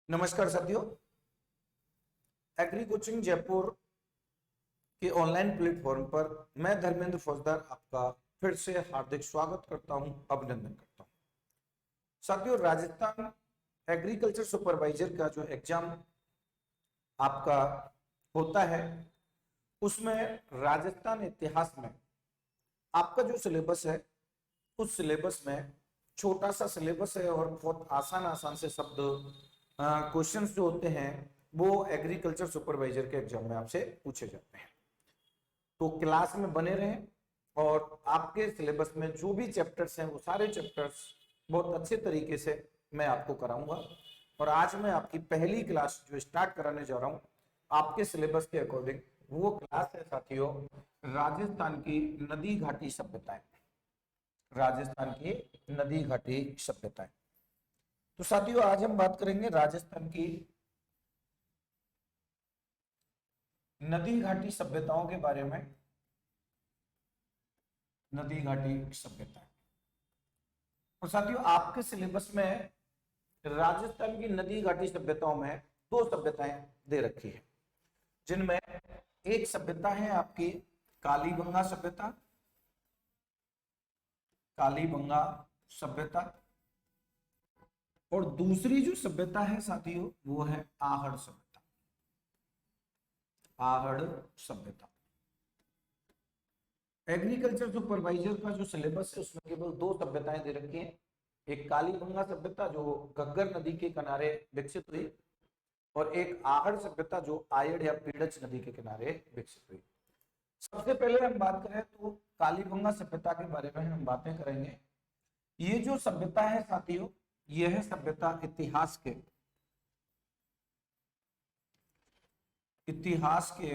नमस्कार साथियों। Agree coaching Jaipur के ऑनलाइन प्लेटफॉर्म पर मैं धर्मेंद्र फौजदार आपका फिर से हार्दिक स्वागत करता हूं, अभिनंदन करता हूं। साथियों, राजस्थान एग्रीकल्चर सुपरवाइजर का जो एग्जाम आपका होता है उसमें राजस्थान इतिहास में आपका जो सिलेबस है उस सिलेबस में छोटा सा सिलेबस है और बहुत आसान आसान से शब्द क्वेश्चंस जो होते हैं वो एग्रीकल्चर सुपरवाइजर के एग्जाम में आपसे पूछे जाते हैं। तो क्लास में बने रहें और आपके सिलेबस में जो भी चैप्टर्स हैं वो सारे चैप्टर्स बहुत अच्छे तरीके से मैं आपको कराऊंगा। और आज मैं आपकी पहली क्लास जो स्टार्ट कराने जा रहा हूं आपके सिलेबस के अकॉर्डिंग, वो क्लास है साथियों राजस्थान की नदी घाटी सभ्यताएं। राजस्थान की नदी घाटी सभ्यताएं। तो साथियों, आज हम बात करेंगे राजस्थान की नदी घाटी सभ्यताओं के बारे में। नदी घाटी सभ्यताएं। और साथियों, आपके सिलेबस में राजस्थान की नदी घाटी सभ्यताओं में दो सभ्यताएं दे रखी है, जिनमें एक सभ्यता है आपकी कालीबंगा सभ्यता। कालीबंगा सभ्यता। और दूसरी जो सभ्यता है साथियों वो है आहड़ सभ्यता। आहड़ सभ्यता। एग्रीकल्चर सुपरवाइजर का जो सिलेबस है उसमें केवल दो सभ्यताएं दे रखी हैं। एक कालीबंगा सभ्यता जो घग्गर नदी के किनारे विकसित हुई, और एक आहड़ सभ्यता जो आयड़ या पीड़च नदी के किनारे विकसित हुई। सबसे पहले हम बात करें तो कालीबंगा सभ्यता के बारे में हम बातें करेंगे। ये जो सभ्यता है साथियों, यह है सभ्यता इतिहास के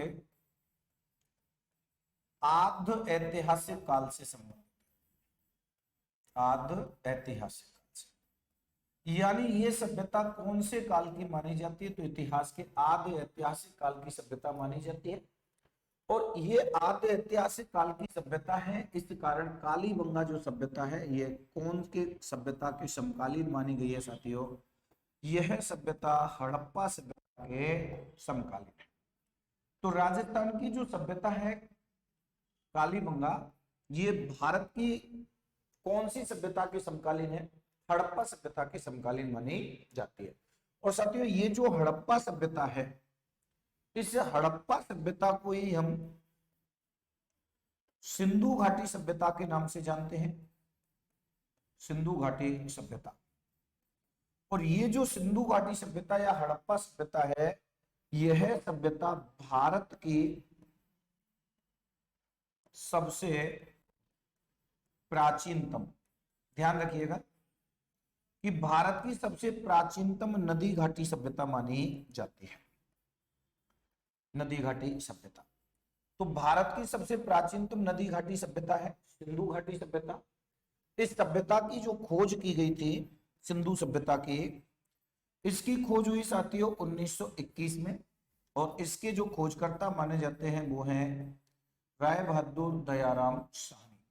आद्य ऐतिहासिक काल से संबंधित। आद्य ऐतिहासिक काल से, यानी ये सभ्यता कौन से काल की मानी जाती है? तो इतिहास के आद्य ऐतिहासिक काल की सभ्यता मानी जाती है। और ये आद्य ऐतिहासिक काल की सभ्यता है, इस कारण कालीबंगा जो सभ्यता है ये कौन के सभ्यता के समकालीन मानी गई है साथियों? यह सभ्यता हड़प्पा सभ्यता के समकालीन है। तो राजस्थान की जो सभ्यता है कालीबंगा, ये भारत की कौन सी सभ्यता के समकालीन है? हड़प्पा सभ्यता के समकालीन मानी जाती है। और साथियों, ये जो हड़प्पा सभ्यता है, इस हड़प्पा सभ्यता को ही हम सिंधु घाटी सभ्यता के नाम से जानते हैं। सिंधु घाटी सभ्यता। और ये जो सिंधु घाटी सभ्यता या हड़प्पा सभ्यता है, यह सभ्यता भारत की सबसे प्राचीनतम, ध्यान रखिएगा कि भारत की सबसे प्राचीनतम नदी घाटी सभ्यता मानी जाती है। नदी घाटी सभ्यता। तो भारत की सबसे प्राचीनतम नदी घाटी सभ्यता है सिंधु घाटी सभ्यता। इस सभ्यता की जो खोज की गई थी सिंधु सभ्यता की, इसकी खोज हुई साथियों 1921 में। और इसके जो खोजकर्ता माने जाते हैं वो हैं राय बहादुर दयाराम साहनी।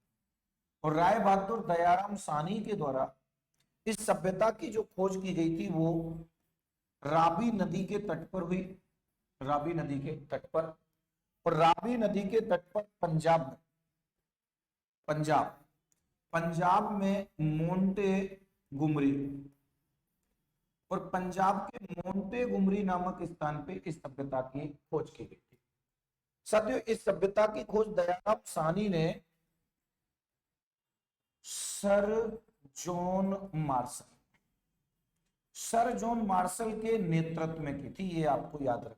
और राय बहादुर दयाराम साहनी के द्वारा इस सभ्यता की जो खोज की गई थी वो रावी नदी के तट पर हुई। रावी नदी के तट पर। और रावी नदी के तट पर पंजाब में मोंटे गुमरी, और पंजाब के मोंटे गुमरी नामक स्थान पे इस सभ्यता की खोज की गई थी। साथियों, इस सभ्यता की खोज दयाराम साहनी ने सर जॉन मार्शल के नेतृत्व में की थी। ये आपको याद रखना है।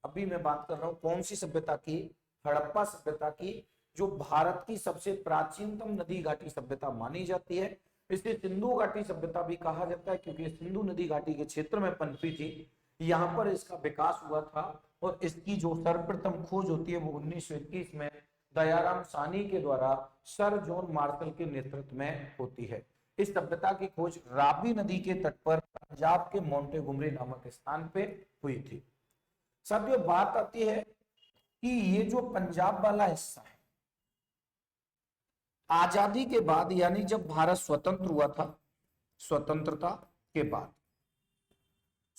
अभी मैं बात कर रहा हूं कौन सी सभ्यता की? हड़प्पा सभ्यता की, जो भारत की सबसे प्राचीनतम नदी घाटी सभ्यता मानी जाती है। इसे सिंधु घाटी सभ्यता भी कहा जाता है क्योंकि सिंधु नदी घाटी के क्षेत्र में पनपी थी, यहाँ पर इसका विकास हुआ था। और इसकी जो सर्वप्रथम खोज होती है वो 1921 में दयाराम साहनी के द्वारा सर जॉन मार्शल के नेतृत्व में होती है। इस सभ्यता की खोज रावी नदी के तट पर पंजाब के मोंटे गुमरी नामक स्थान पे हुई थी। साथियों, बात आती है कि ये जो पंजाब वाला हिस्सा है, आजादी के बाद यानी जब भारत स्वतंत्र हुआ था, स्वतंत्रता के बाद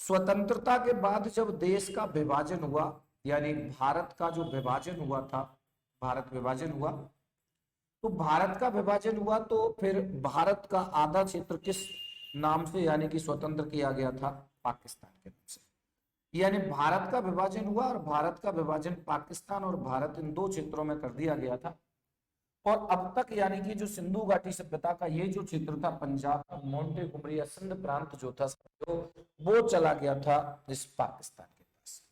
स्वतंत्रता के बाद जब देश का विभाजन हुआ, यानी भारत का जो विभाजन हुआ था, भारत विभाजन हुआ, तो भारत का विभाजन हुआ तो फिर भारत का आधा क्षेत्र किस नाम से यानी कि स्वतंत्र किया गया था? पाकिस्तान के नाम से। यानी भारत का विभाजन हुआ और भारत का विभाजन पाकिस्तान और भारत इन दो क्षेत्रों में कर दिया गया था। और अब तक यानी कि जो सिंधु घाटी सभ्यता का ये जो क्षेत्र था, पंजाब, मोंटेगोमरी या सिंध प्रांत जो था, वो चला गया था इस पाकिस्तान के पास।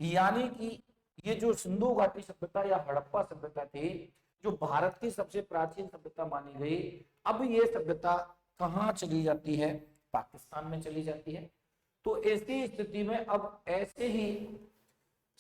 यानी कि ये जो सिंधु घाटी सभ्यता या हड़प्पा सभ्यता थी, जो भारत की सबसे प्राचीन सभ्यता मानी गई, अब ये सभ्यता कहाँ चली जाती है? पाकिस्तान में चली जाती है। तो ऐसी स्थिति में अब ऐसे ही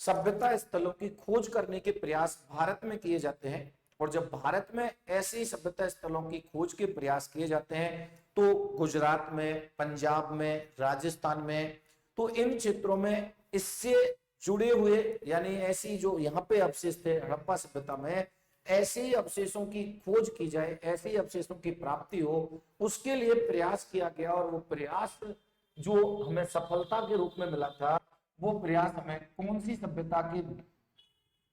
सभ्यता स्थलों की खोज करने के प्रयास भारत में किए जाते हैं। और जब भारत में ऐसे ही सभ्यता स्थलों की खोज के प्रयास किए जाते हैं तो गुजरात में, पंजाब में, राजस्थान में, तो इन क्षेत्रों में इससे जुड़े हुए यानी ऐसी जो यहाँ पे अवशेष थे हड़प्पा सभ्यता में, ऐसे ही अवशेषों की खोज की जाए, ऐसे ही अवशेषों की प्राप्ति हो, उसके लिए प्रयास किया गया। और वो प्रयास जो हमें सफलता के रूप में मिला था, वो प्रयास हमें कौन सी सभ्यता की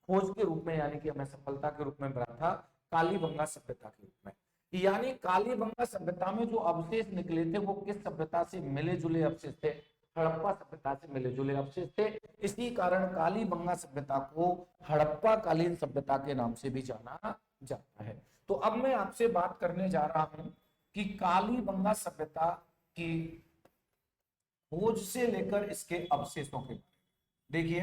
खोज के रूप में यानी कि हमें सफलता के रूप में मिला था? कालीबंगा सभ्यता के रूप में। यानी कालीबंगा सभ्यता में जो अवशेष निकले थे वो किस सभ्यता से मिले जुले अवशेष थे? हड़प्पा सभ्यता से मिले जुले अवशेष थे। इसी कारण कालीबंगा सभ्यता को हड़प्पा कालीन सभ्यता के नाम से भी जाना जाता है। तो अब मैं आपसे बात करने जा रहा हूं कि कालीबंगा सभ्यता की खोज से लेकर इसके अवशेषों के। देखिए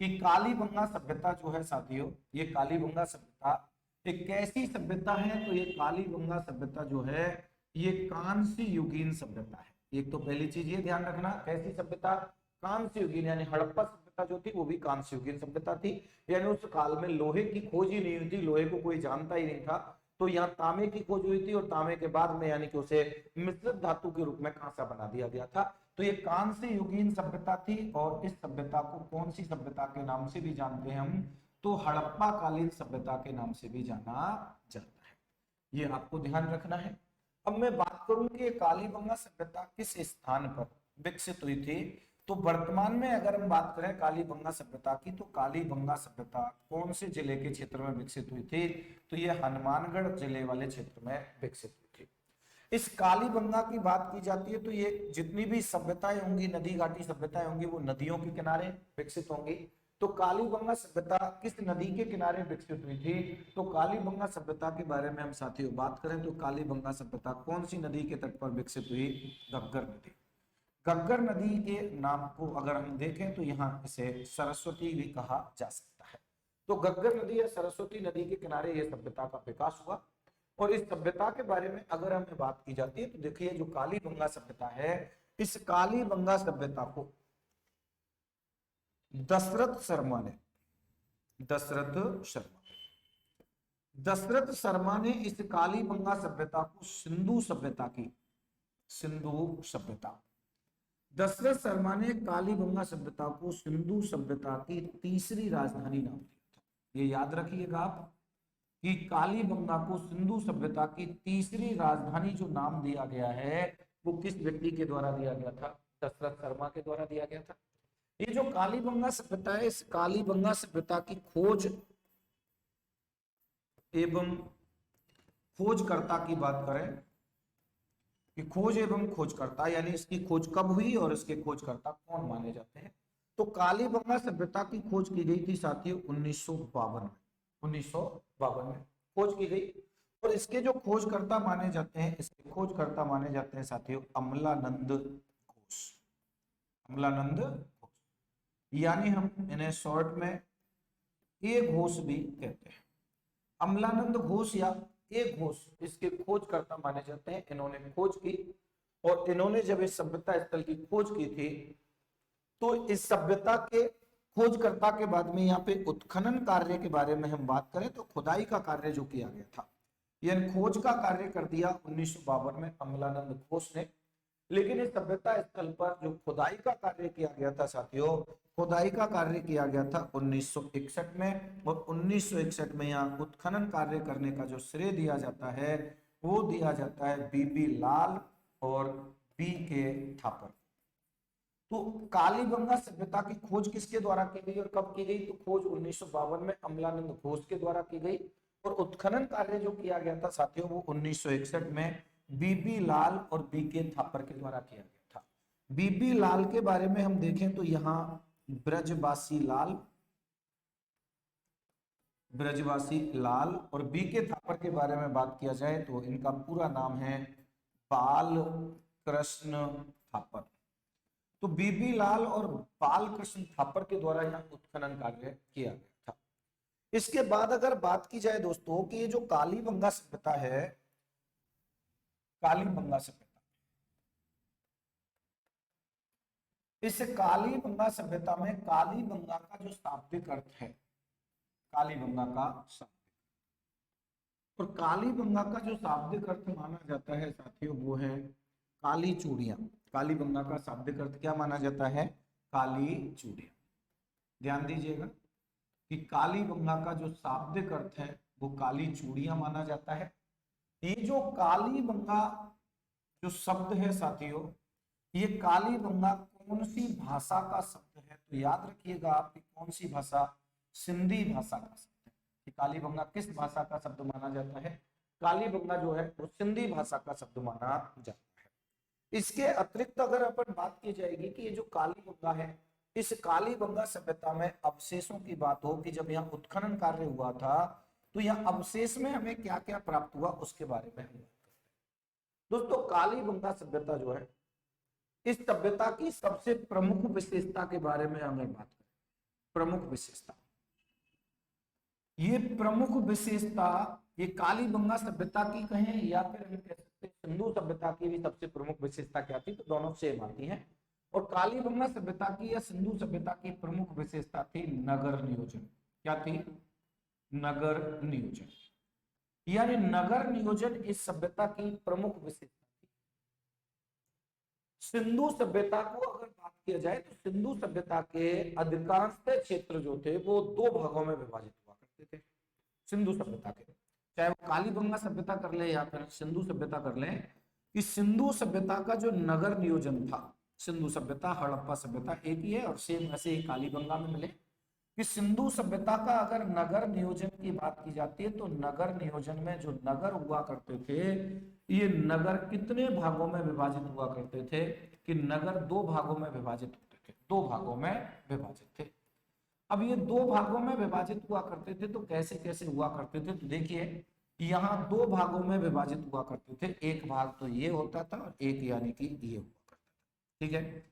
कि कालीबंगा सभ्यता जो है साथियों, ये कालीबंगा सभ्यता एक कैसी सभ्यता है? तो ये कालीबंगा सभ्यता जो है ये कांस्य युगीन सभ्यता है। एक तो पहली चीज ये ध्यान रखना, कैसी सभ्यता? कांस्य युगीन, यानी हड़प्पा सभ्यता जो थी वो भी कांस्य युगीन सभ्यता थी। यानी उस काल में लोहे की खोज ही नहीं हुई थी, लोहे को कोई जानता ही नहीं था। तो यहाँ तांबे की खोज हुई थी और तांबे के बाद में यानी कि उसे मिश्रित धातु के रूप में कांसा बना दिया गया था। तो ये कांस्य युगीन सभ्यता थी। और इस सभ्यता को कौन सी सभ्यता के नाम से भी जानते हैं हम? तो हड़प्पा कालीन सभ्यता के नाम से भी जाना जाता है। ये आपको ध्यान रखना है। अब मैं बात करूं कि कालीबंगा सभ्यता किस स्थान पर विकसित हुई थी, तो वर्तमान में अगर हम बात करें कालीबंगा सभ्यता की, तो कालीबंगा सभ्यता कौन से जिले के क्षेत्र में विकसित हुई थी? तो ये हनुमानगढ़ जिले वाले क्षेत्र में विकसित हुई थी। इस कालीबंगा की बात की जाती है तो ये जितनी भी सभ्यताएं होंगी, नदी घाटी सभ्यताएं होंगी, वो नदियों के किनारे विकसित होंगी। तो कालीबंगा सभ्यता किस नदी के किनारे विकसित हुई थी? तो कालीबंगा सभ्यता के बारे में हम साथियों बात करें तो कालीबंगा सभ्यता कौन सी नदी के तट पर विकसित हुई? घग्गर नदी। घग्गर नदी के नाम को अगर हम देखें तो यहाँ इसे सरस्वती भी कहा जा सकता है। तो घग्गर नदी या सरस्वती नदी के किनारे यह सभ्यता का विकास हुआ। और इस सभ्यता के बारे में अगर हमें बात की जाती है तो देखिए जो कालीबंगा सभ्यता है, इस कालीबंगा सभ्यता को दशरथ शर्मा ने दशरथ शर्मा ने इस कालीबंगा सभ्यता को सिंधु सभ्यता दशरथ शर्मा ने कालीबंगा सभ्यता को सिंधु सभ्यता की तीसरी राजधानी नाम दिया था। ये याद रखिएगा आप कि कालीबंगा को सिंधु सभ्यता की तीसरी राजधानी जो नाम दिया गया है वो किस व्यक्ति के द्वारा दिया गया था? दशरथ शर्मा के द्वारा दिया गया था। ये जो कालीबंगा सभ्यता है, इस कालीबंगा सभ्यता की खोज एवं खोजकर्ता की बात करें कि खोज एवं खोजकर्ता यानी इसकी खोज कब हुई और इसके खोजकर्ता कौन माने जाते हैं? तो कालीबंगा सभ्यता की खोज की गई थी साथियों 1952 में खोज की गई। और इसके जो खोजकर्ता माने जाते हैं, इसके खोजकर्ता माने जाते हैं साथियों अमलानंद घोष। अमलानंद घोष, यानी हम इन्हें शॉर्ट में ए घोष भी कहते हैं। अमलानंद घोष या ए घोष इसके खोजकर्ता माने जाते हैं। इन्होंने खोज की और इन्होंने जब इस सभ्यता स्थल की खोज की थी तो इस सभ्यता के खोजकर्ता के बाद में यहाँ पे उत्खनन कार्य के बारे में हम बात करें तो खुदाई का कार्य जो किया गया था, यानी खोज का कार्य कर दिया 1952 में अमलानंद घोष ने। लेकिन इस सभ्यता स्थल पर जो खुदाई का कार्य किया गया था साथियों, खुदाई का कार्य किया गया था 1961 में। और 1961 में यहाँ उत्खनन कार्य करने का जो श्रेय दिया जाता है वो दिया जाता है बीबी लाल और बी के थापर। तो कालीबंगा सभ्यता की खोज किसके द्वारा की गई और कब की गई? तो खोज 1952 में अमलानंद घोष के द्वारा की गई और उत्खनन कार्य जो किया गया था साथियों वो 1961 में बीबी लाल और बीके थापर के द्वारा किया गया था। बीबी लाल के बारे में हम देखें तो यहाँ ब्रजवासी लाल और बीके थापर के बारे में बात किया जाए तो इनका पूरा नाम है बाल कृष्ण थापर। तो बीबी लाल और बाल कृष्ण थापर के द्वारा यहाँ उत्खनन कार्य किया गया था। इसके बाद अगर बात की जाए दोस्तों कि ये जो कालीबंगा सभ्यता है, कालीबंगा सभ्यता, इस कालीबंगा सभ्यता में कालीबंगा का जो शाब्दिक अर्थ है, कालीबंगा का शाब्दिक, और कालीबंगा का जो शाब्दिक अर्थ माना जाता है साथियों वो है काली चूड़ियां। कालीबंगा का शाब्दिक अर्थ क्या माना जाता है? काली चूड़ियां। ध्यान दीजिएगा कि कालीबंगा का जो शाब्दिक अर्थ है वो काली चूड़ियां माना जाता है। ये जो कालीबंगा जो शब्द है साथियों, ये कालीबंगा कौन सी भाषा का शब्द है? तो याद रखिएगा आप कि कौन सी भाषा? सिंधी भाषा का शब्द है। कि कालीबंगा किस भाषा का शब्द माना जाता है? कालीबंगा जो है वो सिंधी भाषा का शब्द माना जाता है। इसके अतिरिक्त अगर अपन बात की जाएगी कि ये जो कालीबंगा है, इस कालीबंगा सभ्यता में अवशेषों की बात हो कि जब यहाँ उत्खनन कार्य हुआ था तो यहाँ अवशेष में हमें क्या क्या प्राप्त हुआ उसके बारे में हम बात करते हैं। दोस्तों कालीबंगा सभ्यता जो है, इस सभ्यता की सबसे प्रमुख विशेषता के बारे में हमें बात करें। प्रमुख विशेषता, ये प्रमुख विशेषता ये कालीबंगा सभ्यता की कहें या फिर हम कह सकते हैं सिंधु सभ्यता की भी सबसे प्रमुख विशेषता क्या थी? तो दोनों सेम आती हैं। और कालीबंगा सभ्यता की या सिंधु सभ्यता की प्रमुख विशेषता थी नगर नियोजन। क्या थी? नगर नियोजन। यानी नगर नियोजन इस सभ्यता की प्रमुख विशेषता थी। सिंधु सभ्यता को अगर बात किया जाए तो सिंधु सभ्यता के अधिकांश क्षेत्र जो थे वो दो भागों में विभाजित हुआ करते थे। सिंधु सभ्यता के, चाहे वो कालीबंगा सभ्यता कर ले या फिर सिंधु सभ्यता कर ले, कि सिंधु सभ्यता का जो नगर नियोजन था, सिंधु सभ्यता हड़प्पा सभ्यता एक ही है और सेम ऐसे ही कालीबंगा में मिले कि सिंधु सभ्यता का अगर नगर नियोजन की बात की जाती है तो नगर नियोजन में जो नगर हुआ करते थे, ये नगर कितने भागों में विभाजित हुआ करते थे? कि नगर दो भागों में विभाजित होते थे, दो भागों में विभाजित थे। अब ये दो भागों में विभाजित हुआ करते थे तो कैसे कैसे हुआ करते थे? तो देखिए यहाँ दो भागों में विभाजित हुआ करते थे, एक भाग तो ये होता था और एक यानी कि ये हुआ करता था। ठीक है,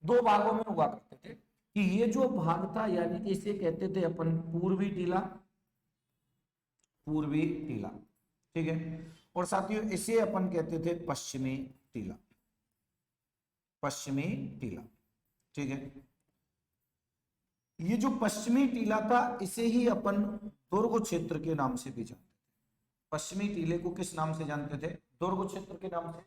दो भागों में हुआ करते थे कि ये जो भाग था यानी कि इसे कहते थे अपन पूर्वी टीला, पूर्वी टीला। ठीक है, और साथियों इसे अपन कहते थे पश्चिमी टीला, पश्चिमी टीला। ठीक है, ये जो पश्चिमी टीला था इसे ही अपन दुर्ग क्षेत्र के नाम से भी जानते थे। पश्चिमी टीले को किस नाम से जानते थे? दुर्ग क्षेत्र के नाम से।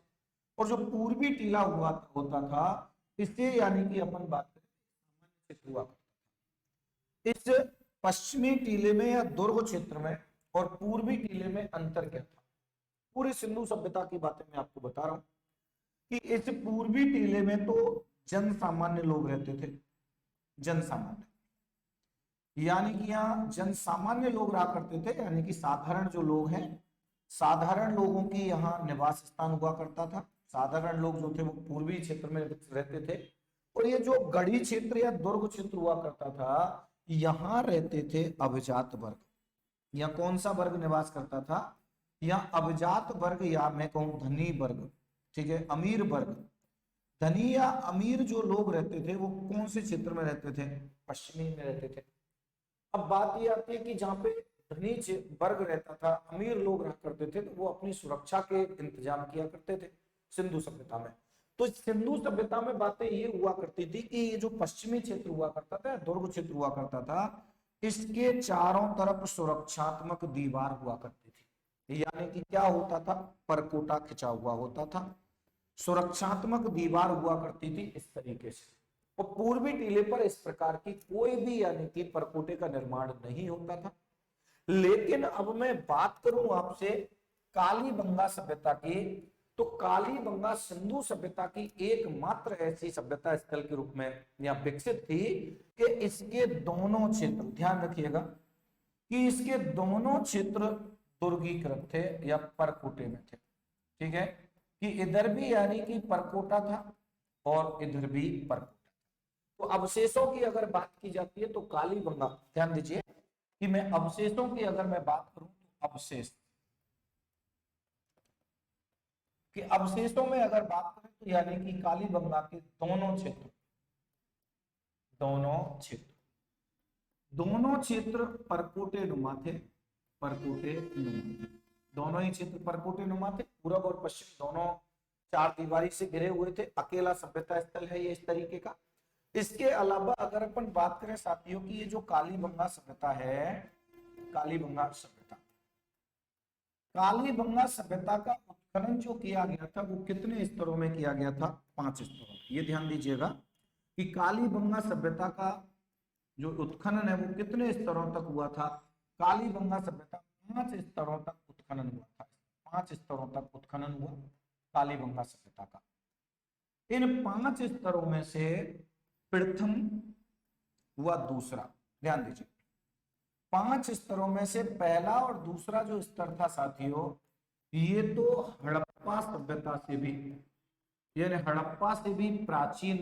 और जो पूर्वी टीला हुआ होता था इसे यानी कि अपन बात करें सामान्य क्षेत्र हुआ करता था। इस पश्चिमी टीले में या दुर्ग क्षेत्र में और पूर्वी टीले में अंतर क्या था? पूरी सिंधु सभ्यता की बातें मैं आपको बता रहा हूं कि इस पूर्वी टीले में तो जन सामान्य लोग रहते थे, जन सामान्य, यानी कि यहाँ जन सामान्य लोग रहा करते थे, यानी कि साधारण जो लोग हैं, साधारण लोगों की यहाँ निवास स्थान हुआ करता था। साधारण लोग जो थे वो पूर्वी क्षेत्र में रहते थे। और ये जो गढ़ी क्षेत्र या दुर्ग क्षेत्र हुआ करता था, यहाँ रहते थे अभिजात वर्ग। यहाँ कौन सा वर्ग निवास करता था? यहाँ अभिजात वर्ग या मैं कहूं धनी वर्ग। ठीक है, अमीर वर्ग, धनी या अमीर जो लोग रहते थे वो कौन से क्षेत्र में रहते थे? पश्चिमी में रहते थे। अब बात ये आती है कि जहाँ पे धनी वर्ग रहता था, अमीर लोग रहा करते थे, तो वो अपनी सुरक्षा के इंतजाम किया करते थे सिंधु सभ्यता में। तो सिंधु सभ्यता में बातें ये हुआ करती थी कि ये जो पश्चिमी क्षेत्र हुआ करता था, दुर्ग क्षेत्र हुआ करता था, इसके चारों तरफ सुरक्षात्मक दीवार हुआ करती थी। यानी कि क्या होता था? परकोटा खिंचा हुआ होता था, सुरक्षात्मक दीवार हुआ करती थी इस तरीके से। और पूर्वी टीले पर इस प्रकार की कोई भी यानी कि परकोटे का निर्माण नहीं होता था। लेकिन अब मैं बात करूं आपसे कालीबंगा सभ्यता की, तो कालीबंगा सिंधु सभ्यता की एकमात्र ऐसी सभ्यता स्थल के रूप में यहां विकसित थी कि इसके दोनों क्षेत्र, ध्यान रखिएगा कि इसके दोनों क्षेत्र दुर्गीकृत थे या परकोटे में थे। ठीक है, कि इधर भी यानी कि परकोटा था और इधर भी परकोटा। तो अवशेषों की अगर बात की जाती है तो कालीबंगा, ध्यान दीजिए कि मैं अवशेषों की अगर मैं बात करूं तो अवशेष कि अवशेषों में अगर बात करें तो यानी कि कालीबंगा के दोनों क्षेत्र परकोटे नुमा थे, दोनों ही क्षेत्र परकोटे नुमा थे। पूरब और पश्चिम दोनों चार दीवारी से घिरे हुए थे। अकेला सभ्यता स्थल है ये इस तरीके का। इसके अलावा अगर अपन बात करें साथियों की ये जो कालीबंगा सभ्यता है, कालीबंगा सभ्यता का उत्खनन जो किया गया था वो कितने स्तरों में किया गया था? 5 स्तरों में। ये ध्यान दीजिएगा कि कालीबंगा सभ्यता का जो उत्खनन है वो कितने स्तरों तक हुआ था? कालीबंगा सभ्यता 5 स्तरों तक उत्खनन हुआ था। 5 स्तरों तक उत्खनन हुआ कालीबंगा सभ्यता का। इन 5 स्तरों में से प्रथम हुआ दूसरा, ध्यान दीजिए 5 स्तरों में से पहला और दूसरा जो स्तर था साथियों, ये तो हड़प्पा सभ्यता से भी, यानी हड़प्पा से भी प्राचीन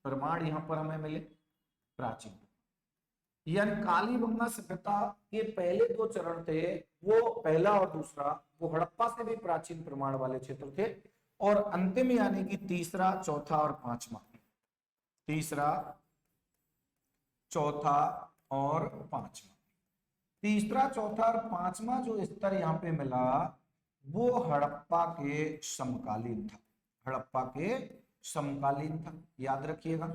प्रमाण यहां पर हमें मिले, प्राचीन। यानी कालीबंगा सभ्यता के पहले 2 चरण थे, वो पहला और दूसरा, वो हड़प्पा से भी प्राचीन प्रमाण वाले क्षेत्र थे। और अंतिम यानी कि तीसरा, चौथा और पांचवा, तीसरा, चौथा और पांचवा, तीसरा, चौथा और पांचवा जो स्तर यहाँ पे मिला वो हड़प्पा के समकालीन था, हड़प्पा के समकालीन था, याद रखिएगा।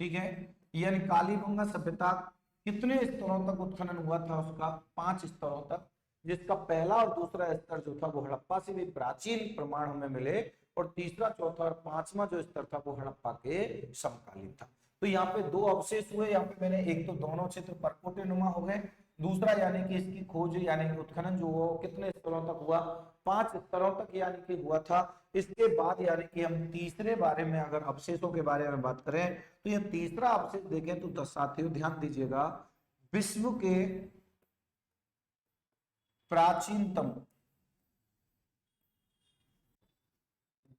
ठीक है, यानी कालीबंगा सभ्यता कितने स्तरों तक उत्खनन हुआ था उसका? 5 स्तरों तक, जिसका पहला और दूसरा स्तर जो था वो हड़प्पा से भी प्राचीन प्रमाण हमें मिले, और तीसरा, चौथा और पांचवा जो स्तर था वो हड़प्पा के समकालीन था। तो यहाँ पे 2 अवशेष हुए। यहाँ पे मैंने एक तो दोनों क्षेत्र परकोटे नुमा हो गए, दूसरा यानी कि इसकी खोज यानी कि उत्खनन जो हुआ कितने स्तरों तक हुआ? 5 स्तरों तक यानी कि हुआ था। इसके बाद यानी कि हम तीसरे बारे में अगर अवशेषों के बारे में बात करें तो ये तीसरा अवशेष देखें तो साथियों ध्यान दीजिएगा, विश्व के प्राचीनतम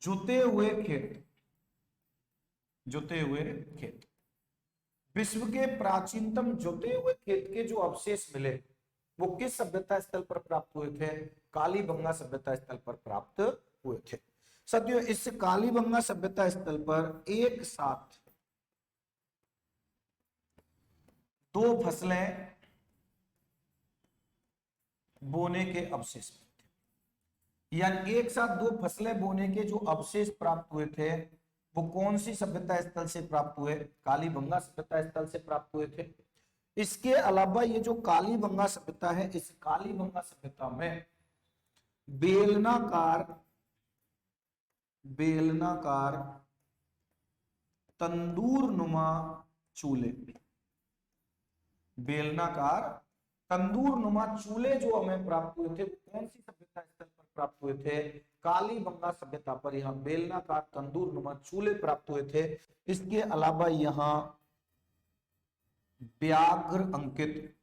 जुते हुए खेत, विश्व के प्राचीनतम जुते हुए खेत के जो अवशेष मिले वो किस सभ्यता स्थल पर प्राप्त हुए थे? कालीबंगा सभ्यता स्थल पर प्राप्त हुए थे। साथियों इस कालीबंगा सभ्यता स्थल पर एक साथ 2 फसलें बोने के अवशेष थे, यानी एक साथ 2 फसलें बोने के जो अवशेष प्राप्त हुए थे वो कौन सी सभ्यता स्थल से प्राप्त हुए? कालीबंगा सभ्यता स्थल से प्राप्त हुए थे। इसके अलावा ये जो कालीबंगा सभ्यता है, इस कालीबंगा सभ्यता में बेलनाकार तंदूर नुमा चूल्हे, बेलनाकार तंदूर नुमा चूल्हे जो हमें प्राप्त हुए थे कौन सी सभ्यता स्थल पर प्राप्त हुए थे? कालीबंगा सभ्यता पर यहाँ बेलनाकार तंदूर नुमा चूल्हे प्राप्त हुए थे। इसके अलावा यहाँ व्याघ्र अंकित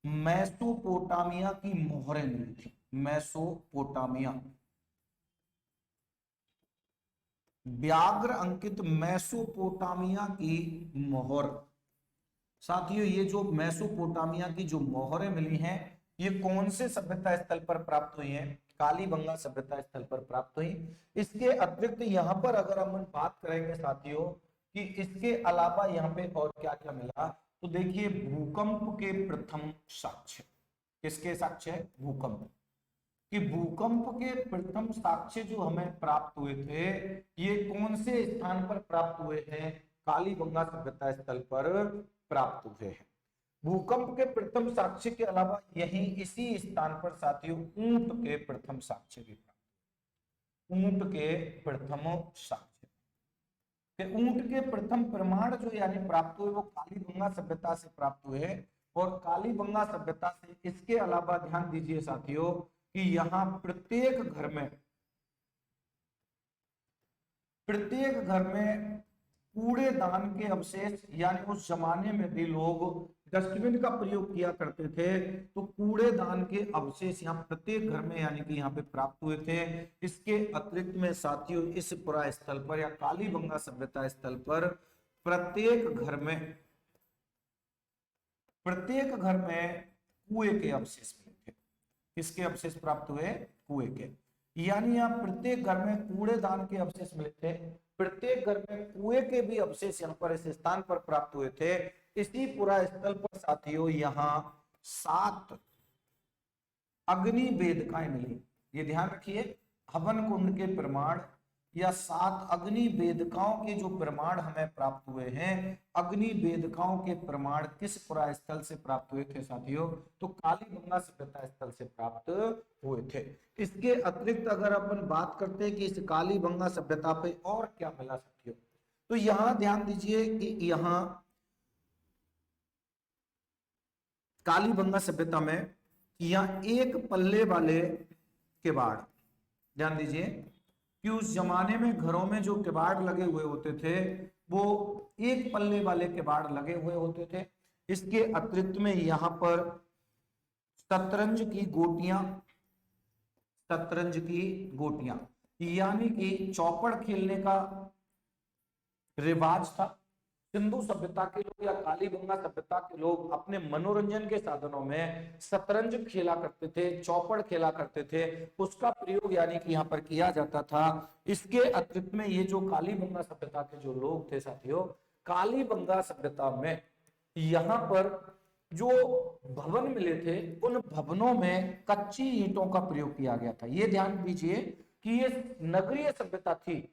मेसोपोटामिया की मोहरें मिली थी। व्याघ्र अंकित मेसोपोटामिया की मोहर। साथियों ये जो मेसोपोटामिया की जो मोहरें मिली हैं ये कौन से सभ्यता स्थल पर प्राप्त हुई हैं? कालीबंगा सभ्यता स्थल पर प्राप्त हुई। इसके अतिरिक्त यहाँ पर अगर हम बात करेंगे साथियों कि इसके अलावा यहाँ पे और क्या क्या मिला, तो देखिए भूकंप के प्रथम साक्ष्य, किसके साक्ष्य? भूकंप कि भूकंप के प्रथम साक्ष्य जो हमें प्राप्त हुए थे ये कौन से स्थान पर प्राप्त हुए हैं? कालीबंगा सभ्यता स्थल पर प्राप्त हुए हैं। भूकंप के प्रथम साक्ष्य के अलावा यहीं इसी स्थान पर साथियों ऊंट के प्रथम साक्ष्य भी प्राप्त, ऊंट के प्रथम साक्ष्य के ऊंट के प्रथम प्रमाण जो यानी प्राप्त हुए वो कालीबंगा सभ्यता से प्राप्त हुए। और कालीबंगा सभ्यता से इसके अलावा ध्यान दीजिए साथियों कि यहाँ प्रत्येक घर में कूड़ेदान के अवशेष, यानी उस जमाने में भी लोग डस्टबिन का प्रयोग किया करते थे, तो कूड़ेदान के अवशेष यहाँ प्रत्येक घर में यानी कि यहाँ पे प्राप्त हुए थे। इसके अतिरिक्त में साथियों इस पुरा स्थल पर या कालीबंगा सभ्यता स्थल पर प्रत्येक घर में कुएं के अवशेष मिले थे। किसके अवशेष प्राप्त हुए? कुएं के। यानी यहाँ प्रत्येक घर में कूड़ेदान के अवशेष मिले थे, प्रत्येक घर में कुएं के भी अवशेष यहाँ पर इस स्थान पर प्राप्त हुए थे। इसी पुरा स्थल पर साथियों यहाँ 7 अग्नि वेदिकाएं मिली। ये ध्यान रखिए, हवन कुंड के प्रमाण या 7 अग्नि वेदिकाओं के जो प्रमाण हमें प्राप्त हुए हैं, अग्नि वेदिकाओं के प्रमाण किस पुरा स्थल से प्राप्त हुए थे साथियों? तो कालीबंगा सभ्यता स्थल से प्राप्त हुए थे। इसके अतिरिक्त अगर अपन बात करते हैं कि इस कालीबंगा सभ्यता पे और क्या मिला साथियों, तो यहां ध्यान दीजिए कि यहां कालीबंगा सभ्यता में यहां एक पल्ले वाले किवाड़, ध्यान दीजिए कि उस जमाने में घरों में जो किवाड़ लगे हुए होते थे वो एक पल्ले वाले किवाड़ लगे हुए होते थे। इसके अतिरिक्त में यहाँ पर शतरंज की गोटियां यानी कि चौपड़ खेलने का रिवाज था। सिंधु सभ्यता के लोग या कालीबंगा सभ्यता के लोग अपने मनोरंजन के साधनों में शतरंज खेला करते थे, चौपड़ खेला करते थे, उसका प्रयोग यानी कि यहाँ पर किया जाता था। इसके अतिरिक्त में ये जो कालीबंगा सभ्यता के जो लोग थे साथियों, कालीबंगा सभ्यता में यहाँ पर जो भवन मिले थे उन भवनों में कच्ची ईंटों का प्रयोग किया गया था। ये ध्यान दीजिए कि ये नगरीय सभ्यता थी,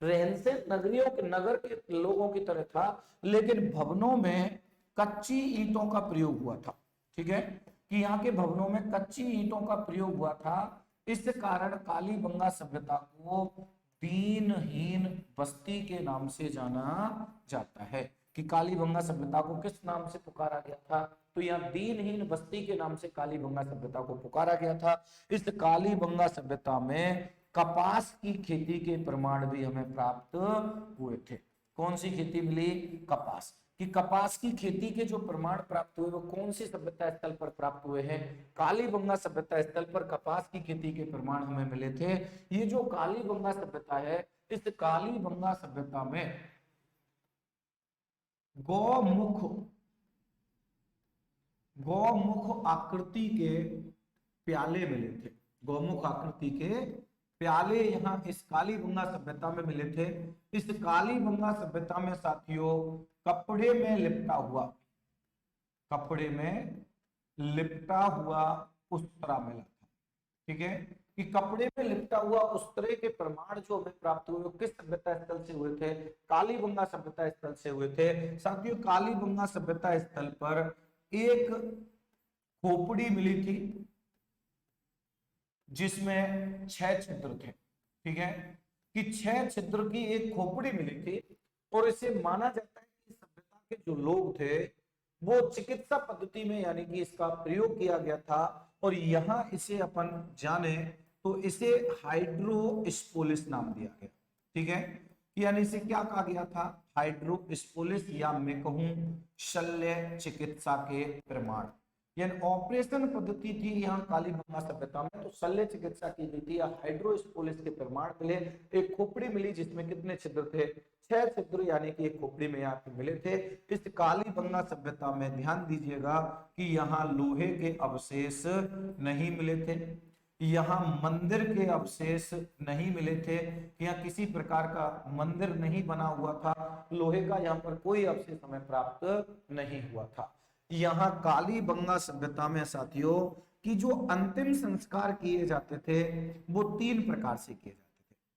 रहन सहन नगर के लोगों की तरह था, लेकिन भवनों में कच्ची ईंटों का प्रयोग हुआ था। ठीक है, कि यहाँ के भवनों में कच्ची ईंटों का प्रयोग हुआ था। इस कारण कालीबंगा सभ्यता को दीनहीन बस्ती के नाम से जाना जाता है। कि कालीबंगा सभ्यता को किस नाम से पुकारा गया था? तो यहाँ दीनहीन बस्ती के नाम से कालीबंगा सभ्यता को पुकारा गया था। इस कालीबंगा सभ्यता में कपास की खेती के प्रमाण भी हमें प्राप्त हुए थे। कौन सी खेती मिली? कपास। कि कपास की खेती के जो प्रमाण प्राप्त हुए वो कौन सी सभ्यता स्थल पर प्राप्त हुए हैं? कालीबंगा सभ्यता स्थल पर कपास की खेती के प्रमाण हमें मिले थे। ये जो कालीबंगा सभ्यता है, इस कालीबंगा सभ्यता में गौमुख आकृति के प्याले मिले थे। गौमुख आकृति के प्याले यहाँ इस कालीबंगा सभ्यता में मिले थे। इस कालीबंगा सभ्यता में साथियों कपड़े में लिपटा हुआ उस्तरा मिला था। ठीक है, कि कपड़े में लिपटा हुआ उस्तरे के प्रमाण जो हमें प्राप्त हुए वो किस सभ्यता स्थल से हुए थे? कालीबंगा सभ्यता स्थल से हुए थे। साथियों कालीबंगा सभ्यता स्थल पर एक खोपड़ी मिली थी जिसमें 6 छिद्र थे। ठीक है, कि 6 छिद्र की एक खोपड़ी मिली थी और इसे माना जाता है कि सभ्यता के जो लोग थे वो चिकित्सा पद्धति में यानी कि इसका प्रयोग किया गया था। और यहां इसे अपन जाने तो इसे हाइड्रोस्पोलिस नाम दिया गया। ठीक है, यानी इसे क्या कहा गया था? हाइड्रोस्पोलिस, या मैं कहूं शल्य चिकित्सा के प्रमाण, यानी ऑपरेशन पद्धति थी यहाँ कालीबंगा सभ्यता में, तो शल्य चिकित्सा की गई थी या हाइड्रोस्पोलिस के प्रमाण मिले। एक खोपड़ी मिली जिसमें कितने छिद्र थे? 6 छिद्र, यानी कि एक खोपड़ी में यहाँ पे मिले थे। इस कालीबंगा सभ्यता में ध्यान दीजिएगा कि यहाँ लोहे के अवशेष नहीं मिले थे, यहाँ मंदिर के अवशेष नहीं मिले थे, यहाँ किसी प्रकार का मंदिर नहीं बना हुआ था, लोहे का यहाँ पर कोई अवशेष हमें प्राप्त नहीं हुआ था। यहाँ कालीबंगा सभ्यता में साथियों कि जो अंतिम संस्कार किए जाते थे वो 3 प्रकार से किए जाते थे।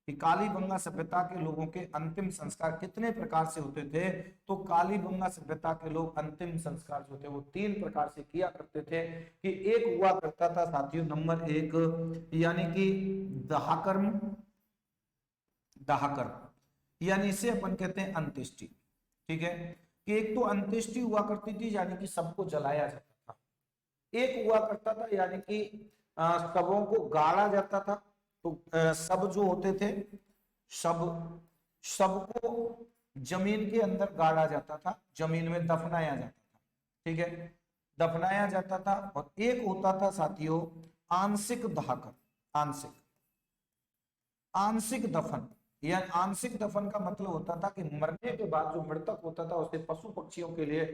कि कालीबंगा सभ्यता के लोगों के अंतिम संस्कार कितने प्रकार से होते थे? तो कालीबंगा सभ्यता के लोग अंतिम संस्कार जो थे वो 3 प्रकार से किया करते थे। कि एक हुआ करता था साथियों, नंबर 1 यानी कि दाहकर्म, यानी इसे अपन कहते हैं अंत्येष्टि। ठीक है, कि एक तो अंत्येष्टि हुआ करती थी यानी कि सबको जलाया जाता था। एक हुआ करता था, यानी कि शवों को गाड़ा जाता था। तो शव जो होते थे, शव शव को जमीन के अंदर गाड़ा जाता था, जमीन में दफनाया जाता था, ठीक है, दफनाया जाता था। और एक होता था साथियों आंशिक दाहकन, आंशिक आंशिक दफन। यह आंशिक दफन का मतलब होता था कि मरने के बाद जो मृतक होता था उसे पशु पक्षियों के लिए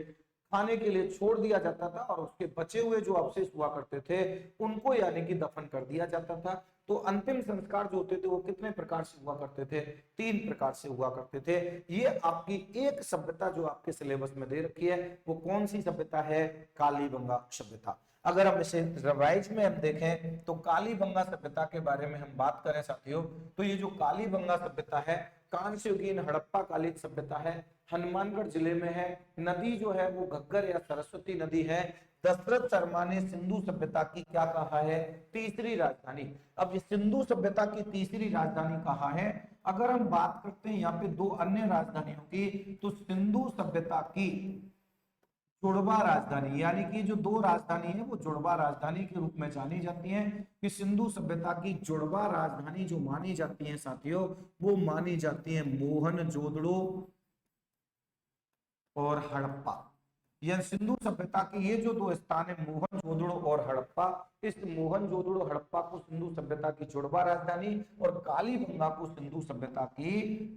खाने के लिए छोड़ दिया जाता था, और उसके बचे हुए जो अवशेष हुआ करते थे उनको यानी कि दफन कर दिया जाता था। तो अंतिम संस्कार जो होते थे वो कितने प्रकार से हुआ करते थे? 3 प्रकार से हुआ करते थे। ये आपकी एक सभ्यता जो आपके सिलेबस में दे रखी है वो कौन सी सभ्यता है? कालीबंगा सभ्यता। अगर हम इसे रिवाइज में हम देखें तो कालीबंगा सभ्यता के बारे में हम बात करें साथियों, तो ये जो कालीबंगा सभ्यता है कांस्ययुगीन हड़प्पा कालीन सभ्यता है, हनुमानगढ़ जिले में है। नदी जो है वो घग्गर या सरस्वती नदी है। दशरथ शर्मा ने सिंधु सभ्यता की क्या कहा है? तीसरी राजधानी। अब ये सिंधु सभ्यता की तीसरी राजधानी कहा है। अगर हम बात करते हैं यहाँ पे दो अन्य राजधानियों की, तो सिंधु सभ्यता की जुड़वा राजधानी, यानी कि जो दो राजधानी है वो जुड़वा राजधानी के रूप में जानी जाती हैं। कि सिंधु सभ्यता की जुड़वा राजधानी जो मानी जाती है साथियों, वो मानी जाती है मोहनजोदड़ो और हड़प्पा। यह सिंधु सभ्यता के ये जो दो स्थान है मोहनजोदड़ो और हड़प्पा, इस मोहनजोदड़ो हड़प्पा को सिंधु सभ्यता की जुड़वा राजधानी और कालीबंगा को सिंधु सभ्यता की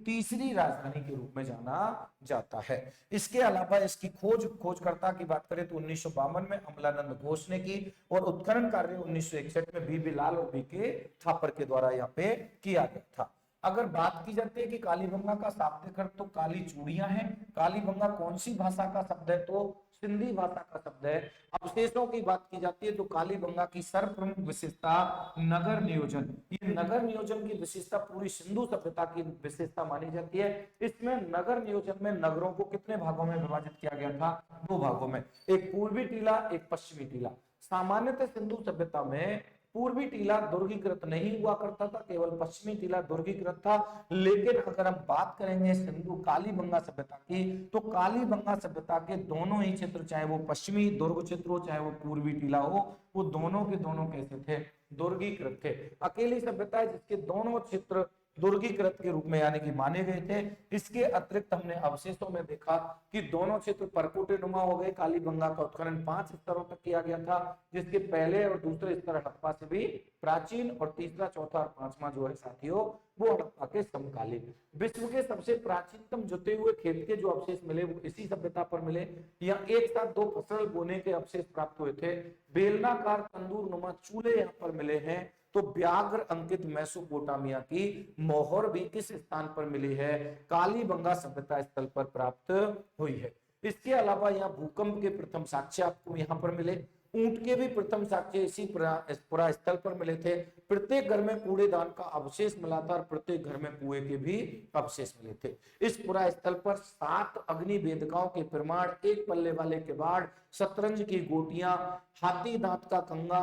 तीसरी राजधानी के रूप में जाना जाता है। इसके अलावा इसकी खोजकर्ता की बात करें तो 1952 में अमलानंद घोष ने की, और उत्खनन कार्य 1961 में बी लाल और बी थापर के द्वारा यहाँ पे किया गया था। अगर बात की जाती है कि कालीबंगा का शाब्दिक अर्थ, तो काली चूड़ियां हैं। कालीबंगा कौन सी भाषा का शब्द है? तो सिंधी भाषा का शब्द है। अवशेषों की बात की जाती है तो कालीबंगा की सर्वप्रमुख विशेषता नगर नियोजन। ये नगर नियोजन की विशेषता पूरी सिंधु सभ्यता की विशेषता मानी जाती है। इसमें नगर नियोजन में नगरों को कितने भागों में विभाजित किया गया था? 2 भागों में, एक पूर्वी टीला एक पश्चिमी टीला। सामान्यतः सिंधु सभ्यता में पूर्वी टीला दुर्गीकृत नहीं हुआ करता था, केवल पश्चिमी टीला दुर्गीकृत था। लेकिन अगर हम बात करेंगे सिंधु कालीबंगा सभ्यता की, तो कालीबंगा सभ्यता के दोनों ही क्षेत्र, चाहे वो पश्चिमी दुर्ग क्षेत्र हो चाहे वो पूर्वी टीला हो, वो दोनों के दोनों कैसे थे? दुर्गीकृत थे। अकेली सभ्यता है जिसके दोनों क्षेत्र दुर्गीकृत के रूप में यानी कि माने गए थे। इसके अतिरिक्त हमने अवशेषों में देखा कि दोनों क्षेत्र परकुटे नुमा हो गए। कालीबंगा का उत्खनन 5 स्तरों तक किया गया था, जिसके पहले और दूसरे स्तर हड़प्पा से भी प्राचीन, और तीसरा चौथा और पांचवा जो है साथियों वो हड़प्पा के समकालीन। विश्व के सबसे प्राचीनतम जुते हुए खेत के जो अवशेष मिले वो इसी सभ्यता पर मिले। यहाँ एक साथ 2 फसल बोने के अवशेष प्राप्त हुए थे। बेलनाकार तंदूर नुमा चूल्हे यहाँ पर मिले हैं। तो व्याघ्र अंकित मेसोपोटामिया की मोहर भी किस स्थान पर मिली है? कालीबंगा सभ्यता स्थल पर प्राप्त हुई है। इसके अलावा यहाँ भूकंप के प्रथम साक्ष्य आपको यहाँ पर मिले। ऊंट के भी प्रथम साक्ष्य इसी पुरा स्थल पर मिले थे। प्रत्येक घर में कूड़ेदान का अवशेष मिला था और प्रत्येक घर में कुएं के भी अवशेष मिले थे। इस पुरा स्थल पर 7 अग्नि वेदिकाओं के प्रमाण, एक पल्ले वाले किवाड़, शतरंज की गोटियां, हाथी दांत का कंगा,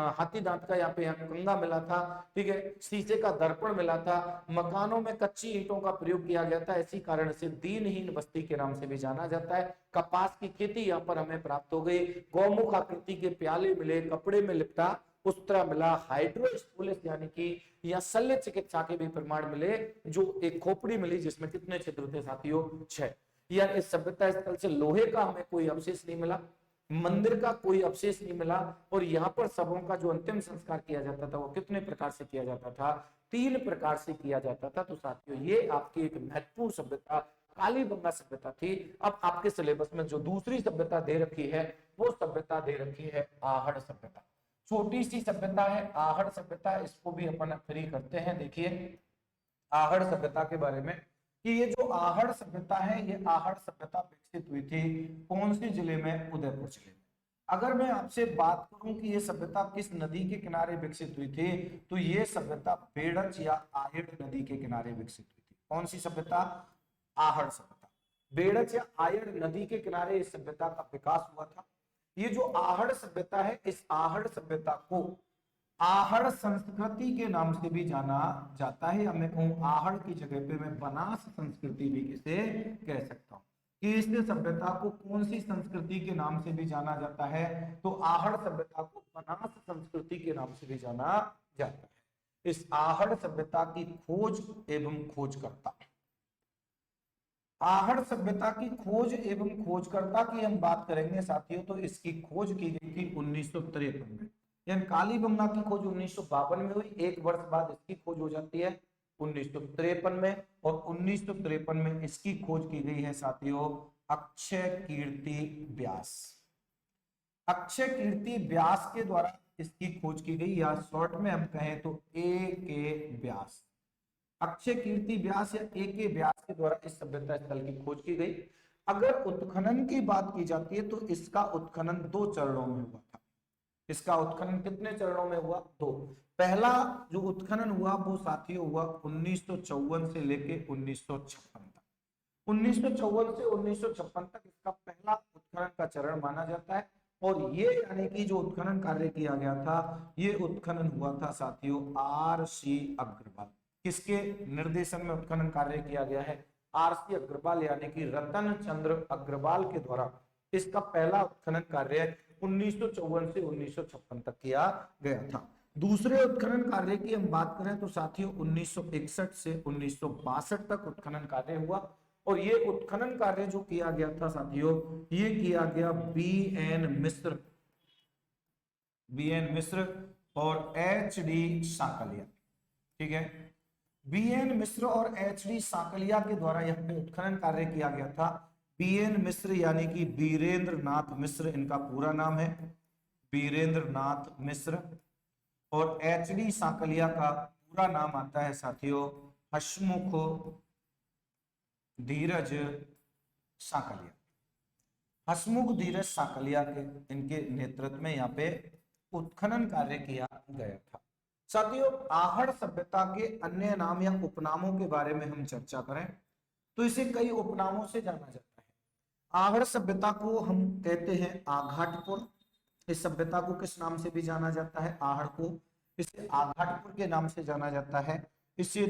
हाथी दांत का यहाँ पे कंगा मिला था, ठीक है, शीशे का दर्पण मिला था। मकानों में कच्ची ईंटों का प्रयोग किया गया था, इसी कारण से दीनहीन बस्ती के नाम से भी जाना जाता है। कपास की खेती यहाँ पर हमें प्राप्त हो गई। गौमुख आकृति के प्याले मिले, कपड़े में लिपटा उस्तरा मिला, हाइड्रोस्पुलिस यानी कि या शल्य चिकित्सा के भी प्रमाण मिले, जो एक खोपड़ी मिली जिसमें कितने छिद्र थे साथियों? 6। या इस सभ्यता स्थल से लोहे का हमें कोई अवशेष नहीं मिला, मंदिर का कोई अवशेष नहीं मिला, और यहाँ पर सबों का जो अंतिम संस्कार किया जाता था वो कितने प्रकार से किया जाता था? 3 प्रकार से किया जाता था। तो साथियों ये आपकी एक महत्वपूर्ण सभ्यता कालीबंगा सभ्यता थी। अब आपके सिलेबस में जो दूसरी सभ्यता दे रखी है वो सभ्यता दे रखी है आहड़ सभ्यता। छोटी सी सभ्यता है आहड़ सभ्यता, इसको भी अपन फ्री करते हैं। देखिए आहड़ सभ्यता के बारे में कि ये जो आहड़ सभ्यता है ये आहड़ सभ्यता विकसित हुई थी कौन सी जिले में? उदयपुर जिले में। अगर मैं आपसे बात करूं कि ये सभ्यता किस नदी के किनारे विकसित हुई थी, तो ये सभ्यता बेड़च या आयड़ नदी के किनारे विकसित हुई थी। कौन सी सभ्यता? आहड़ सभ्यता। बेड़च या आयड़ नदी के किनारे इस सभ्यता का विकास हुआ था। ये जो आहड़ सभ्यता है, इस आहड़ सभ्यता को आहड़ संस्कृति के नाम से भी जाना जाता है, या मैं कहूं आहड़ की जगह पे मैं बनास संस्कृति भी किसे कह सकता हूं। कि इस सभ्यता को कौन सी संस्कृति के नाम से भी जाना जाता है, तो आहड़ सभ्यता को बनास संस्कृति के नाम से भी जाना जाता है। इस आहड़ सभ्यता की खोज एवं खोजकर्ता, आहड़ सभ्यता की खोज एवं खोजकर्ता की हम बात करेंगे साथियों, तो इसकी खोज की गई थी 1953 में। यानी कालीबंगा की खोज 1952 में हुई, एक वर्ष बाद इसकी खोज हो जाती है 1953 में, और 1953 में इसकी खोज की गई है साथियों अक्षय कीर्ति व्यास। अक्षय कीर्ति व्यास के द्वारा इसकी खोज की गई, या शॉर्ट में हम कहें तो A.K. व्यास। अक्षय कीर्ति व्यास या A.K. व्यास के द्वारा इस सभ्यता स्थल की खोज की गई। अगर उत्खनन की बात की जाती है तो इसका उत्खनन 2 चरणों में हुआ था। इसका उत्खनन कितने चरणों में हुआ? 2। पहला जो उत्खनन हुआ वो साथियों हुआ 1954 से लेके 1956 तक। 1954 से 1956 तक इसका पहला उत्खनन का चरण माना जाता है। और ये यानी कि जो उत्खनन कार्य किया गया था, ये उत्खनन हुआ था साथियों R.C. अग्रवाल। किसके निर्देशन में उत्खनन कार्य किया गया है? R.C. अग्रवाल यानी कि रतन चंद्र अग्रवाल के द्वारा इसका पहला उत्खनन कार्य 1954 से 1956 तक किया गया था। दूसरे उत्खनन कार्य की हम बात करें तो साथियों 1961 से 1962 तक उत्खनन कार्य हुआ। और ये उत्खनन कार्य जो किया गया था साथियों, ये किया गया B.N. मिश्र और H.D. साकलिया। ठीक है, B.N. मिश्र और H.D. साकलिया के द्वारा यहाँ पे उत्खनन कार्य किया गया था। B.N. मिश्र यानी कि बीरेंद्र नाथ मिश्र, इनका पूरा नाम है बीरेंद्र नाथ मिश्र, और H.D. साकलिया का पूरा नाम आता है साथियों हसमुख धीरज साकलिया। हसमुख धीरज साकलिया के इनके नेतृत्व में यहाँ पे उत्खनन कार्य किया गया था। साथियों आहड़ सभ्यता के अन्य नाम या उपनामों के बारे में हम चर्चा करें तो इसे कई उपनामों से जाना जाता है। आहड़ सभ्यता को हम कहते हैं आघाटपुर। इस सभ्यता को किस नाम से भी जाना जाता है? आहड़ को इसे आघाटपुर के नाम से जाना जाता है। इसे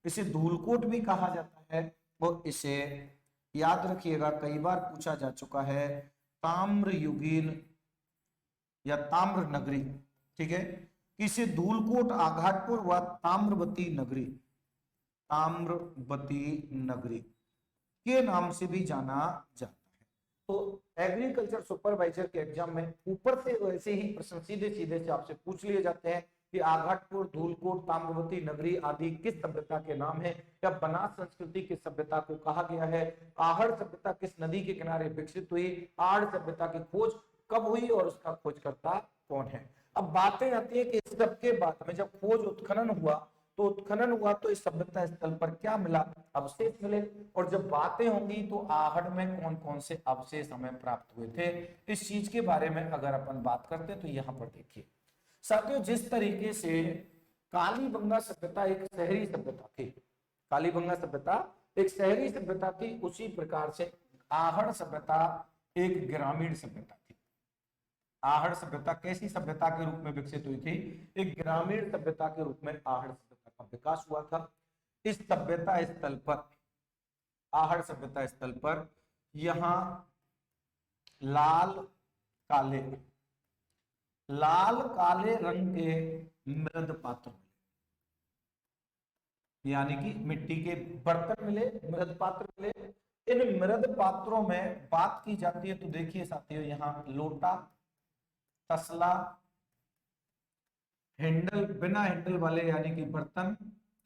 इसे धूलकोट भी कहा जाता है। और इसे याद रखिएगा, कई बार पूछा जा चुका है, ताम्रयुगीन या ताम्र नगरी। ठीक है, इसे धूलकोट, आघाटपुर व ताम्रवती नगरी के नाम से भी जाना जाता है। तो एग्रीकल्चर सुपरवाइजर के एग्जाम में ऊपर से वैसे ही प्रश्न सीधे सीधे से आपसे पूछ लिए जाते हैं कि आघाटपुर, धूलकोट, ताम्रवती नगरी आदि किस सभ्यता के नाम है, या बनास संस्कृति किस सभ्यता को कहा गया है, आहड़ सभ्यता किस नदी के किनारे विकसित हुई, आहड़ सभ्यता की खोज कब हुई और उसका खोजकर्ता कौन है। अब बातें आती है कि इस सब के बाद में जब खोज उत्खनन हुआ तो इस सभ्यता स्थल पर क्या मिला? अवशेष मिले। और जब बातें होंगी तो आहड़ में कौन कौन से अवशेष हमें प्राप्त हुए थे, इस चीज के बारे में अगर अपन बात करते हैं तो यहाँ पर देखिए साथियों, जिस तरीके से कालीबंगा सभ्यता एक शहरी सभ्यता थी, कालीबंगा सभ्यता एक शहरी सभ्यता थी, उसी प्रकार से आहड़ सभ्यता एक ग्रामीण सभ्यता थी। आहड़ सभ्यता कैसी सभ्यता के रूप में विकसित हुई थी? एक ग्रामीण सभ्यता के रूप में आहड़ सभ्यता का विकास हुआ था। इस सभ्यता स्थल पर, आहड़ सभ्यता स्थल पर यहां लाल काले रंग के मृद पात्र मिले, यानी कि मिट्टी के बर्तन मिले, मृद पात्र मिले। इन मृद पात्रों में बात की जाती है तो देखिए साथियों, यहाँ लोटा, तसला, हैंडल, बिना हैंडल वाले यानी कि बर्तन,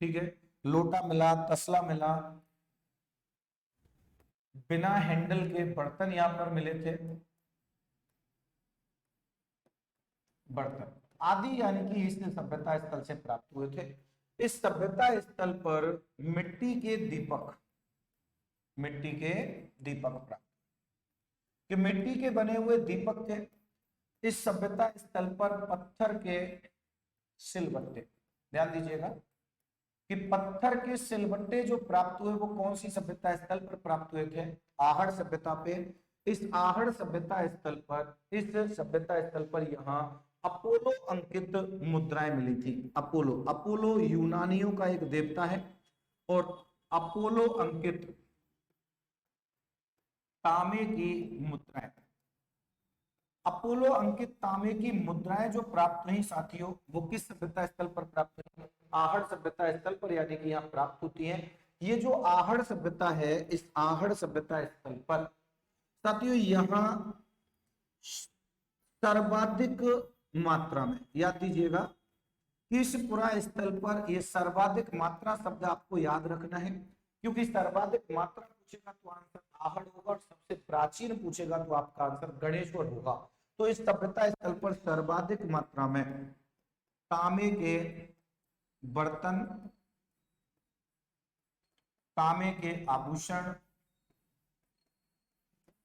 ठीक है, लोटा मिला, तसला मिला, बिना हैंडल के बर्तन यहां पर मिले थे, बर्तन आदि, यानी कि इस सभ्यता स्थल से प्राप्त हुए थे। इस सभ्यता स्थल पर मिट्टी के दीपक प्राप्त, कि मिट्टी के बने हुए दीपक थे। इस सभ्यता स्थल पर पत्थर के सिलबट्टे, ध्यान दीजिएगा कि पत्थर के सिलबट्टे जो प्राप्त हुए वो कौन सी सभ्यता स्थल पर प्राप्त हुए थे? आहड़ सभ्यता पे। इस आहड़ सभ्यता स्थल पर यहाँ अपोलो अंकित मुद्राएं मिली थी। अपोलो यूनानियों का एक देवता है, और अपोलो अंकित तांबे की मुद्राएं। अपोलो अंकित तांबे की मुद्राएं जो प्राप्त हुई साथियों, वो किस सभ्यता स्थल पर प्राप्त हुई? आहड़ सभ्यता स्थल पर, यानी कि यहाँ प्राप्त होती है। ये जो आहड़ सभ्यता है, इस आहड़ सभ्यता स्थल पर साथियों यहाँ सर्वाधिक मात्रा में, याद दीजिएगा कि इस पूरा स्थल पर, ये सर्वाधिक मात्रा शब्द आपको याद रखना है, क्योंकि सर्वाधिक मात्रा पूछेगा तो आंसर आहड़ होगा, और सबसे प्राचीन पूछेगा तो आपका आंसर गणेश्वर होगा। तो इस सभ्यता स्थल पर सर्वाधिक मात्रा में तांबे के बर्तन, तांबे के आभूषण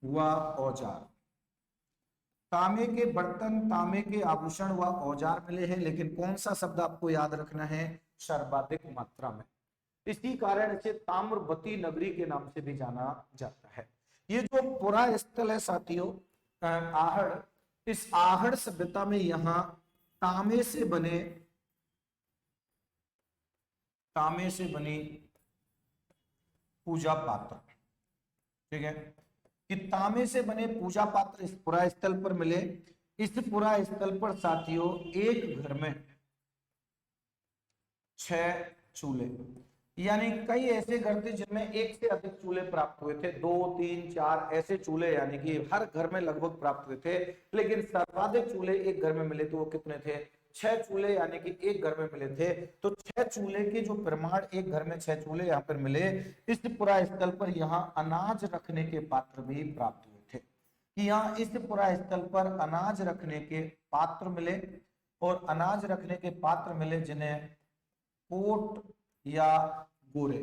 व औजार, तांबे के बर्तन, तांबे के आभूषण व औजार मिले हैं, लेकिन कौन सा शब्द आपको याद रखना है? सर्वाधिक मात्रा में। इसी कारण इसे ताम्रवती नगरी के नाम से भी जाना जाता है। ये जो पूरा स्थल है साथियों आहड़, इस आहड़ सभ्यता में यहाँ तांबे से बनी पूजा पात्र, ठीक है, कि तांबे से बने पूजा पात्र इस पुरा स्थल पर मिले। इस पुरा स्थल पर साथियों एक घर में 6 चूल्हे, यानी कई ऐसे घर थे जिनमें एक से अधिक चूल्हे प्राप्त हुए थे, 2, 3, 4 ऐसे चूल्हे, यानी कि हर घर में लगभग प्राप्त हुए थे, लेकिन सर्वाधिक चूल्हे एक घर में मिले तो वो कितने थे? 6 चूल्हे, यानी कि एक घर में मिले थे। तो 6 चूल्हे के जो प्रमाण, एक घर में 6 चूल्हे यहाँ पर मिले। इस पुरा स्थल पर यहाँ अनाज रखने के पात्र भी प्राप्त हुए थे, कि यहाँ इस पुरा स्थल पर अनाज रखने के पात्र मिले, और अनाज रखने के पात्र मिले जिन्हें कोट या गोरे,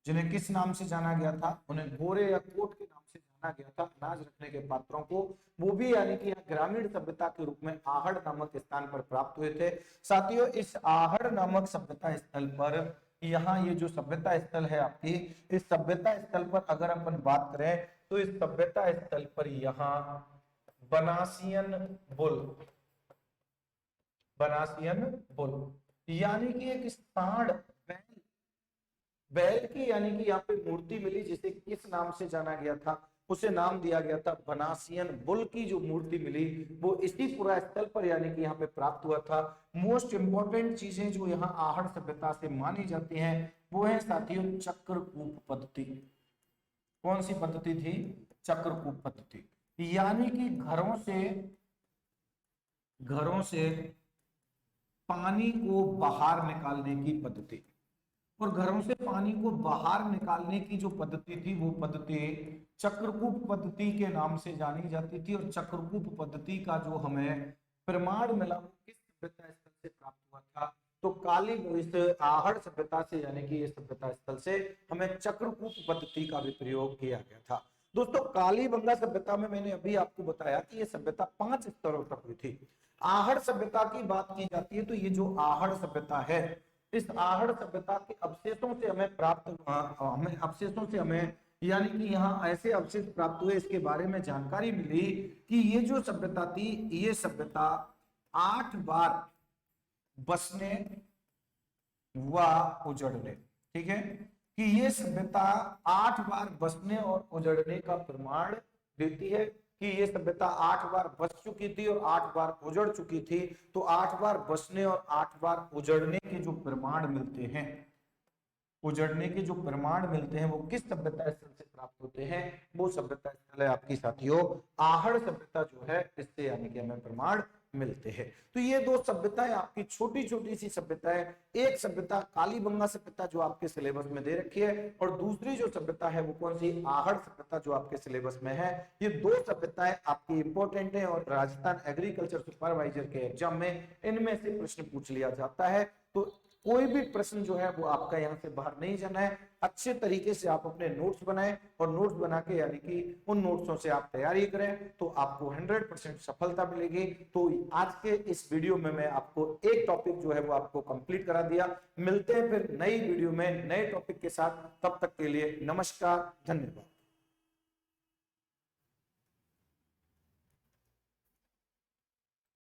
जिन्हें किस नाम से जाना गया था? उन्हें गोरे या कोट के नाम से जाना गया था, अनाज रखने के पात्रों को। वो भी यानी कि ग्रामीण सभ्यता के रूप में आहड़ नामक स्थान पर प्राप्त हुए थे। साथियों इस आहड़ नामक सभ्यता स्थल पर, यहाँ ये जो सभ्यता स्थल है आपकी, इस सभ्यता स्थल पर अगर अपन बात करें तो इस सभ्यता स्थल पर यहाँ बनासियन बुल यानी कि एक सांड, बैल की, यानी कि यहाँ पे मूर्ति मिली, जिसे किस नाम से जाना गया था? उसे नाम दिया गया था बनासियन बुल की जो मूर्ति मिली, वो इसी पुरा स्थल पर यानी कि यहाँ पे प्राप्त हुआ था। मोस्ट इंपोर्टेंट चीजें जो यहाँ आहड़ सभ्यता से मानी जाती हैं वो है साथियों चक्रकूप पद्धति। कौन सी पद्धति थी? चक्रकूप पद्धति, यानी कि घरों से पानी को बाहर निकालने की पद्धति। और घरों से पानी को बाहर निकालने की जो पद्धति थी वो पद्धति चक्रकूप पद्धति के नाम से जानी जाती थी। और चक्रकूप पद्धति का जो हमें प्रमाण मिला वो किस सभ्यता स्थल से प्राप्त हुआ था? तो काली, इस आहड़ सभ्यता से, यानी कि इस सभ्यता स्थल से हमें चक्रकूप पद्धति का भी प्रयोग किया गया था। दोस्तों कालीबंगा सभ्यता में मैंने अभी आपको बताया कि ये सभ्यता 5 स्तरों तक हुई थी। आहड़ सभ्यता की बात की जाती है तो ये जो आहड़ सभ्यता है, इस आहड़ सभ्यता के अवशेषों से हमें यानी कि यहाँ ऐसे अवशेष प्राप्त हुए, इसके बारे में जानकारी मिली कि ये जो सभ्यता थी, ये सभ्यता 8 बार बसने व उजड़ने, ठीक है, कि ये सभ्यता 8 बार बसने और उजड़ने का प्रमाण देती है, कि ये सभ्यता 8 बार बस चुकी थी और 8 बार उजड़ चुकी थी। तो 8 बार बसने और 8 बार उजड़ने के जो प्रमाण मिलते हैं, वो किस सभ्यता स्थल से प्राप्त होते हैं? वो सभ्यता स्थल है आपकी साथियों आहड़ सभ्यता जो है, इससे यानी कि हमें प्रमाण मिलते हैं। तो ये 2 सभ्यताएं आपकी छोटी छोटी सी सभ्यताएं, एक सभ्यता कालीबंगा सभ्यता जो आपके सिलेबस में दे रखी है, और दूसरी जो सभ्यता है वो कौन सी? आहड़ सभ्यता जो आपके सिलेबस में है। ये 2 सभ्यताएं आपकी इंपॉर्टेंट है और राजस्थान एग्रीकल्चर सुपरवाइजर के एग्जाम में इनमें से प्रश्न पूछ लिया जाता है। तो कोई भी प्रश्न जो है वो आपका यहाँ से बाहर नहीं जाना है। अच्छे तरीके से आप अपने नोट्स बनाएं और नोट्स बना के यानी कि उन नोट्सों से आप तैयारी करें तो आपको 100% सफलता मिलेगी। तो आज के इस वीडियो में मैं आपको एक टॉपिक जो है वो आपको कंप्लीट करा दिया। मिलते हैं फिर नई वीडियो में नए टॉपिक के साथ, तब तक के लिए नमस्कार, धन्यवाद।